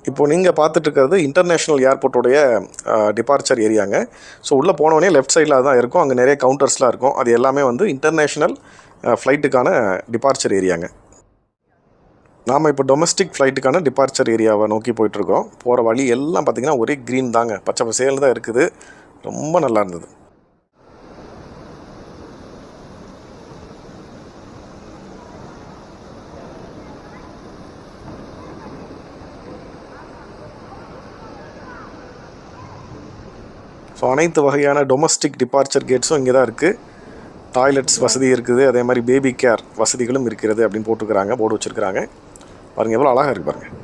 இப்போ நீங்கள் பார்த்துட்டு இருக்கிறது இன்டர்நேஷ்னல் ஏர்போர்ட்டோடைய டிபார்ச்சர் ஏரியாங்க. ஸோ உள்ளே போனோடனே லெஃப்ட் சைடில் தான் இருக்கும். அங்கே நிறைய கவுண்டர்ஸ்லாம் இருக்கும். அது எல்லாமே வந்து இன்டர்நேஷ்னல் ஃப்ளைட்டுக்கான டிபார்ச்சர் ஏரியாங்க. நாம் இப்போ டொமஸ்டிக் ஃப்ளைட்டுக்கான டிபார்ச்சர் ஏரியாவை நோக்கி போயிட்டுருக்கோம். போகிற வழி எல்லாம் பார்த்திங்கன்னா ஒரே க்ரீன் தாங்க, பச்சை பசேல்னு தான் இருக்குது. ரொம்ப நல்லா இருந்தது. ஸோ அனைத்து வகையான டொமஸ்டிக் டிபார்ச்சர் கேட்ஸும் இங்கே தான் இருக்குது. டாய்லெட்ஸ் வசதி இருக்குது, அதே மாதிரி பேபி கேர் வசதிகளும் இருக்கிறது அப்படின்னு போட்டுருக்குறாங்க, போர்டு வச்சுருக்குறாங்க. பாருங்கள் எவ்வளோ அழகாக இருக்குது பாருங்கள்.